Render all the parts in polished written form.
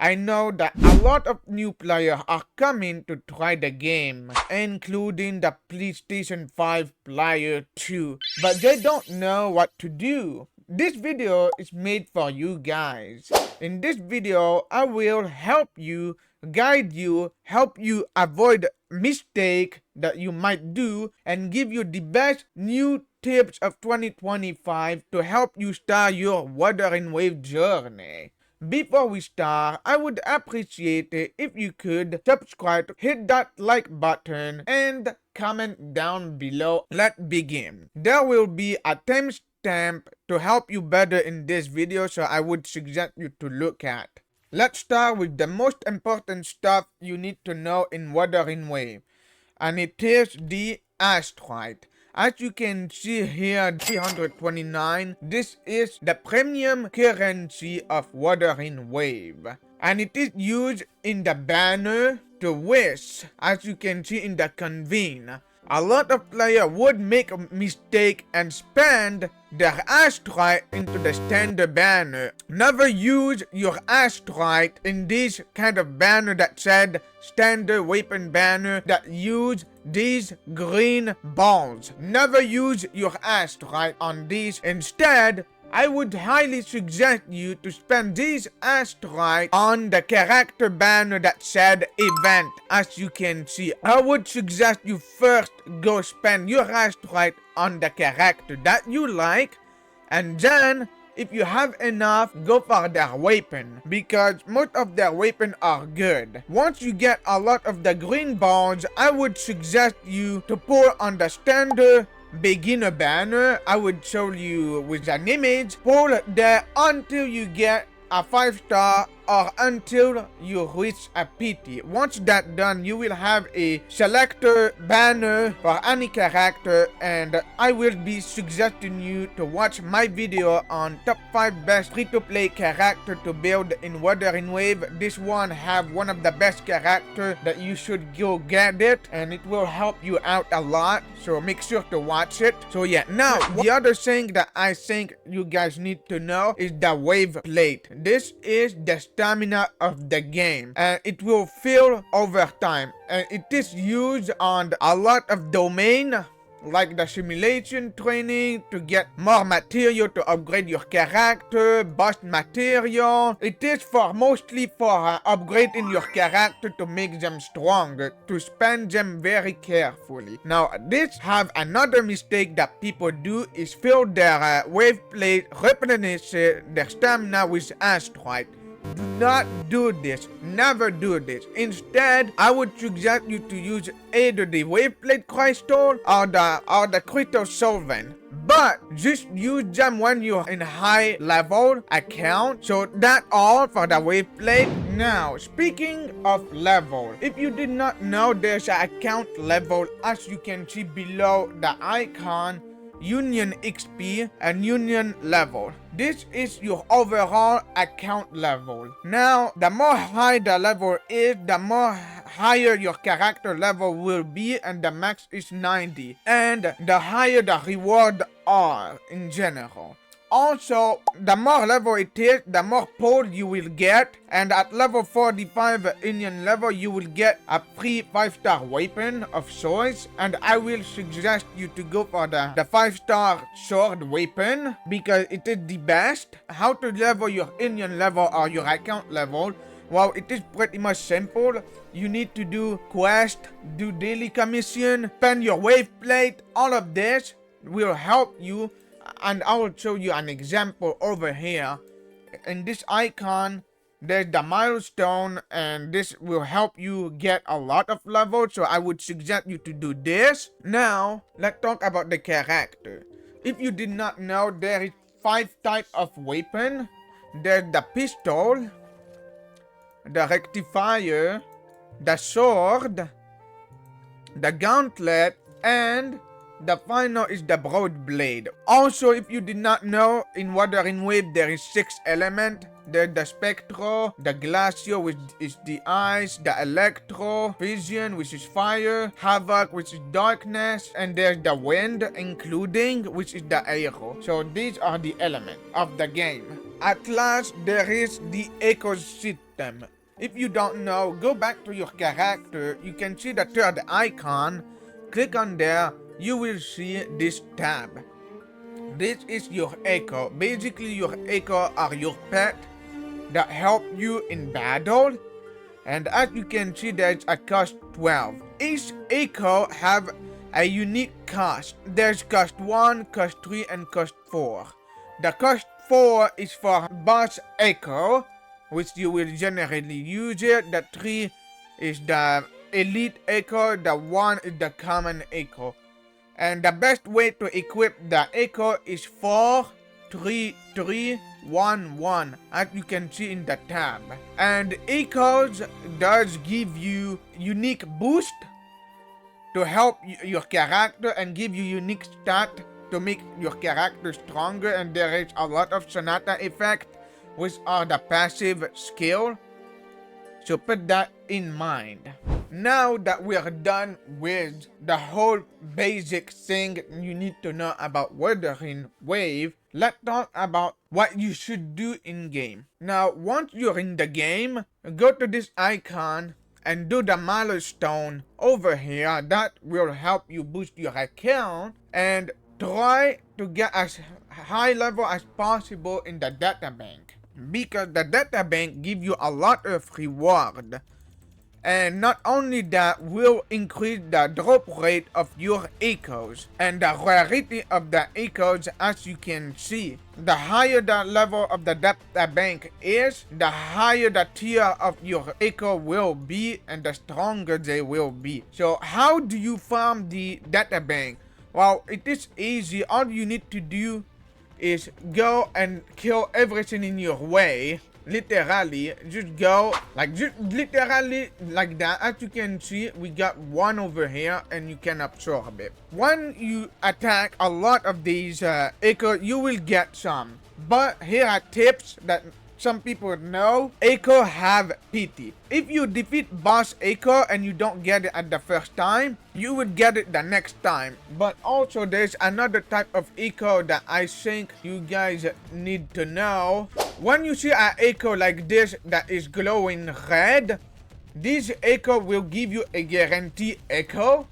I know that a lot of new players are coming to try the game, including the PlayStation 5 player too, but they don't know what to do. This video is made for you guys. In this video, I will help you, guide you, help you avoid mistake that you might do, and give you the best new tips of 2025 to help you start your Wuthering Wave journey. Before we start, I would appreciate it if you could subscribe, hit that like button, and comment down below. Let's begin. There will be a timestamp to help you better in this video, so I would suggest you to look at. Let's start with the most important stuff you need to know in Wuthering Wave, and it is the Astrite. As you can see here, 329, this is the premium currency of Wuthering Wave. And it is used in the banner to wish, as you can see in the convene. A lot of players would make a mistake and spend their Astrite into the standard banner. Never use your Astrite in this kind of banner that said standard weapon banner that use these green balls. Never use your Astrite on these. Instead, I would highly suggest you to spend these Astrite on the character banner that said event. As you can see, I would suggest you first go spend your Astrite on the character that you like, and then if you have enough, go for their weapon, because most of their weapons are good. Once you get a lot of the green balls, I would suggest you to pull on the standard beginner banner. I would show you with an image. Pull there until you get a 5-star or until you reach a PT. Once that's done, you will have a selector banner for any character, and I will be suggesting you to watch my video on top 5 best free-to-play character to build in Wuthering Wave. This one have one of the best character that you should go get it, and it will help you out a lot, so make sure to watch it. So yeah, now the other thing that I think you guys need to know is the wave plate. This is the stamina of the game, and it will fill over time, and it is used on a lot of domain like the simulation training to get more material to upgrade your character, bust material. It is for mostly for upgrading your character to make them stronger, to spend them very carefully. Now this have another mistake that people do is fill their wave plate, replenish their stamina with Astrite. Do not do this. Never do this. Instead, I would suggest you to use either the wave plate crystal or the crystal solvent. But just use them when you're in high level account. So that's all for the wave plate. Now, speaking of level, if you did not know, there's an account level, as you can see below the icon. Union XP and Union level. This is your overall account level. Now, the more high the level is, the more higher your character level will be, and the max is 90. And the higher the reward are in general. Also, the more level it is, the more pull you will get, and at level 45 Indian level, you will get a free 5-star weapon of choice, and I will suggest you to go for the 5-star sword weapon, because it is the best. How to level your Indian level or your account level? Well, it is pretty much simple. You need to do quest, do daily commission, spend your wave plate. All of this will help you. And I will show you an example over here. In this icon, there's the milestone, and this will help you get a lot of levels, so I would suggest you to do this. Now, let's talk about the character. If you did not know, there is 5 types of weapon. There's the pistol, the rectifier, the sword, the gauntlet, and the final is the broad blade. Also, if you did not know, in Wuthering Wave there is 6 elements. There's the Spectro, the Glacio, which is the ice, the Electro, Vision, which is fire, Havoc, which is darkness, and there's the Wind, including, which is the Aero. So these are the elements of the game. at last, there is the ecosystem. If you don't know, go back to your character. You can see the third icon. Click on there. You will see this tab. This is your echo. Basically, your echo are your pet that help you in battle. And as you can see, there's a cost 12. Each echo have a unique cost. There's cost 1, cost 3, and cost 4. The cost 4 is for boss echo, which you will generally use it. The 3 is the elite echo. The 1 is the common echo. And the best way to equip the echo is 4, 3, 3, 1, 1, as you can see in the tab. And echoes does give you unique boost to help your character and give you unique stat to make your character stronger. And there is a lot of Sonata effect, which are the passive skill. So put that in mind. Now that we are done with the whole basic thing you need to know about Wuthering Wave, let's talk about what you should do in game. Now, once you're in the game, go to this icon and do the milestone over here. That will help you boost your account and try to get as high level as possible in the databank, because the databank give you a lot of reward. And not only that, will increase the drop rate of your echoes and the rarity of the echoes. As you can see, the higher the level of the data bank is, the higher the tier of your echo will be and the stronger they will be. So how do you farm the data bank? Well, it is easy. All you need to do is go and kill everything in your way. Literally, just go, like, just literally like that. As you can see, we got one over here and you can absorb it. When you attack a lot of these echo, you will get some. But here are tips that some people know. Echo have pity. If you defeat boss echo and you don't get it at the first time, you would get it the next time. But also there's another type of echo that I think you guys need to know. When you see an echo like this that is glowing red, this echo will give you a guarantee echo.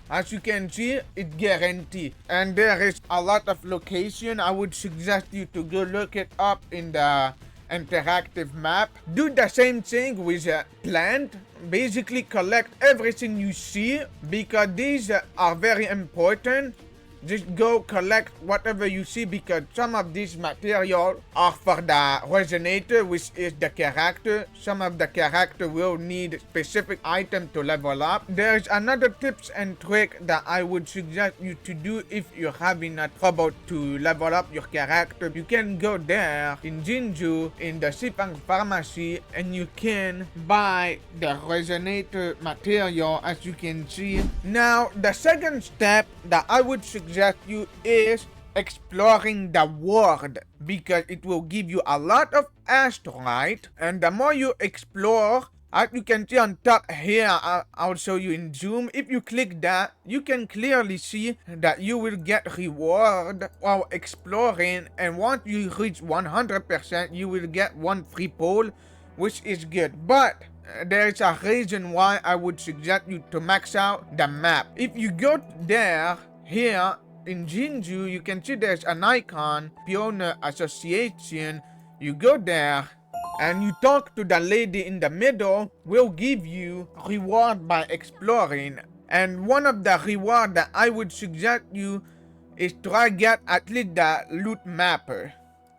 As you can see, it guaranteed. And there is a lot of location. I would suggest you to go look it up in the interactive map. Do the same thing with a plant. Basically collect everything you see, because these are very important. Just go collect whatever you see, because some of these material are for the resonator, which is the character. Some of the character will need specific item to level up. There's another tips and trick that I would suggest you to do if you're having a trouble to level up your character. You can go there in Jinju in the Sipang pharmacy and you can buy the resonator material, as you can see. Now, the second step that I would suggest you is exploring the world, because it will give you a lot of astrite, and the more you explore, as you can see on top here, I'll show you in zoom. If you click that, you can clearly see that you will get reward while exploring, and once you reach 100%, you will get one free pole, which is good. But there's a reason why I would suggest you to max out the map. If you go there, here in Jinju, you can see there's an icon, Pioneer Association. You go there and you talk to the lady in the middle, will give you reward by exploring. And one of the reward that I would suggest you is try get at least the loot mapper.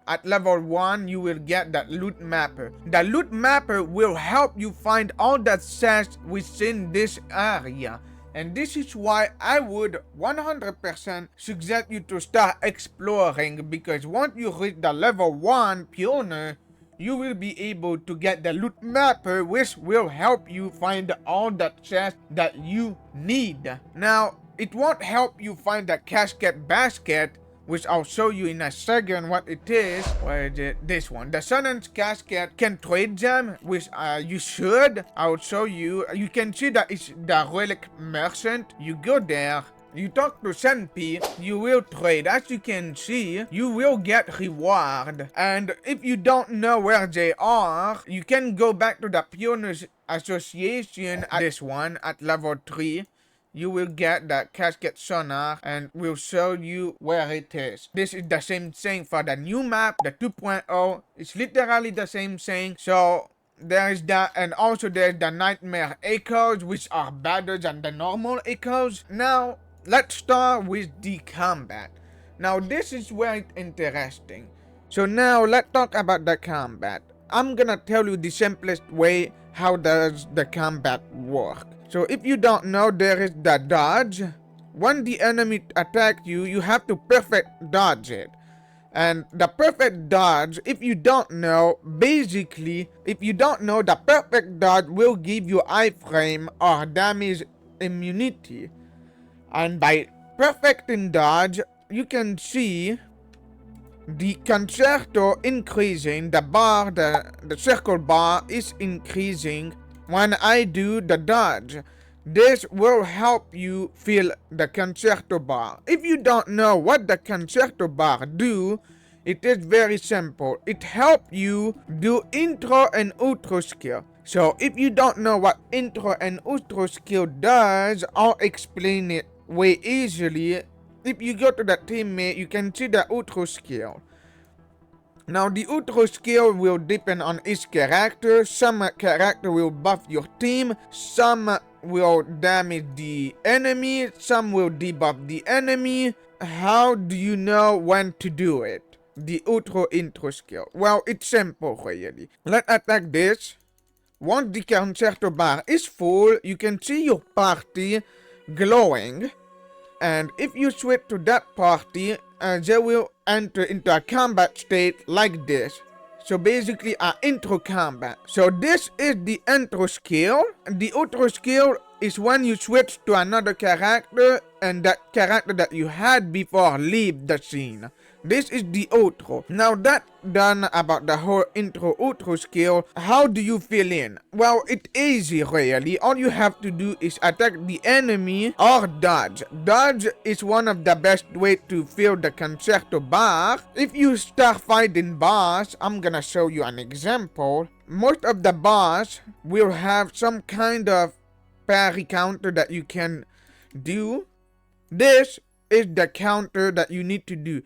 At level 1, you will get that loot mapper. The loot mapper will help you find all the chests within this area. And this is why I would 100% suggest you to start exploring, because once you reach the level 1 pioneer, you will be able to get the loot mapper, which will help you find all the chests that you need. Now, it won't help you find the Casket basket, which I'll show you in a second what it is. Where is it? This one. The Sun's Casket can trade them, which you should. I'll show you. You can see that it's the relic merchant. You go there you talk to Senpi, you will trade. As you can see, you will get reward. And if you don't know where they are, you can go back to the Pioneers Association at this one at level 3. You will get the Casket sonar and will show you where it is. This is the same thing for the new map, the 2.0. It's literally the same thing. So there is that, and also there's the Nightmare Echoes, which are better than the normal echoes. Now, let's start with the combat. Now, this is where it's interesting. So now, let's talk about the combat. I'm gonna tell you the simplest way how does the combat work. So if you don't know, there is the dodge. When the enemy attacks you, you have to perfect dodge it. And the perfect dodge, if you don't know, basically, if you don't know, the perfect dodge will give you iframe or damage immunity. And by perfecting dodge, you can see the Concerto increasing, the bar, the circle bar is increasing when I do the dodge. This will help you feel the Concerto bar. If you don't know what the Concerto bar do, it is very simple. It helps you do intro and outro skill. So if you don't know what intro and outro skill does, I'll explain it way easily. If you go to the teammate, you can see the outro skill. Now the outro skill will depend on each character. Some character will buff your team, some will damage the enemy, some will debuff the enemy. How do you know when to do it? The outro intro skill. Well, it's simple really. Let's attack this. Once the Concerto bar is full, you can see your party glowing. And if you switch to that party, they will enter into a combat state like this. So basically an intro combat. So this is the intro skill. The outro skill is when you switch to another character and that character that you had before leave the scene. This is the outro. Now that done about the whole intro outro skill, how do you fill in? Well, it's easy really. All you have to do is attack the enemy or dodge. Dodge is one of the best way to fill the Concerto bar. If you start fighting boss, I'm gonna show you an example. Most of the boss will have some kind of parry counter that you can do. This is the counter that you need to do.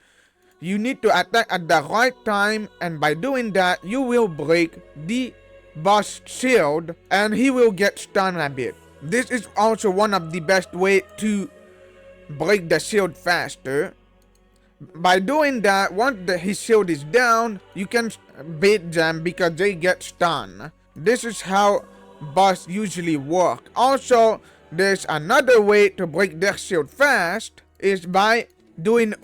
You need to attack at the right time, and by doing that, you will break the boss shield and he will get stunned a bit. This is also one of the best way to break the shield faster. By doing that, once his shield is down, you can beat them because they get stunned. This is how boss usually work. Also, there's another way to break their shield fast is by doing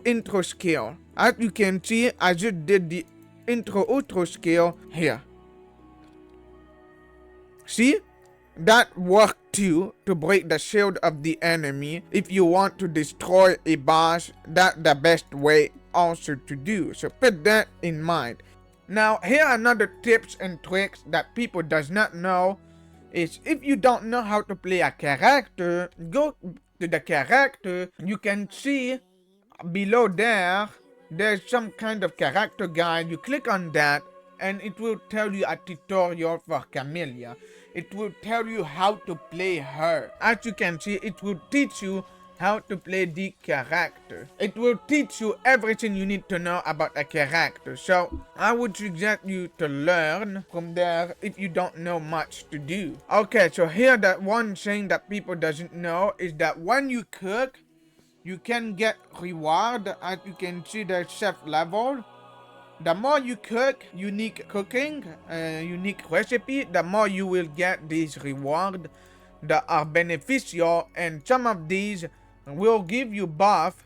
intro skill. As you can see, I just did the outro skill here. See? That worked too, to break the shield of the enemy. If you want to destroy a boss, that's the best way also to do. So put that in mind. Now, here are another tips and tricks that people does not know. Is if you don't know how to play a character, go to the character. You can see below there's some kind of character guide. You click on that and it will tell you a tutorial for Camellia. It will tell you how to play her. As you can see, it will teach you how to play the character. It will teach you everything you need to know about a character. So I would suggest you to learn from there if you don't know much to do. Okay, so here that one thing that people doesn't know is that when you cook, you can get reward. As you can see, there's chef level. The more you cook unique cooking, unique recipe, the more you will get these rewards that are beneficial, and some of these will give you buff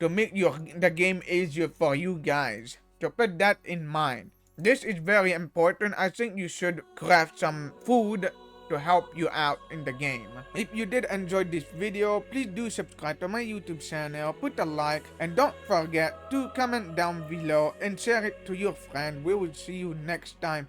to make the game easier for you guys. So put that in mind. This is very important. I think you should craft some food to help you out in the game. If you did enjoy this video, please do subscribe to my YouTube channel, put a like, and don't forget to comment down below and share it to your friend. We will see you next time.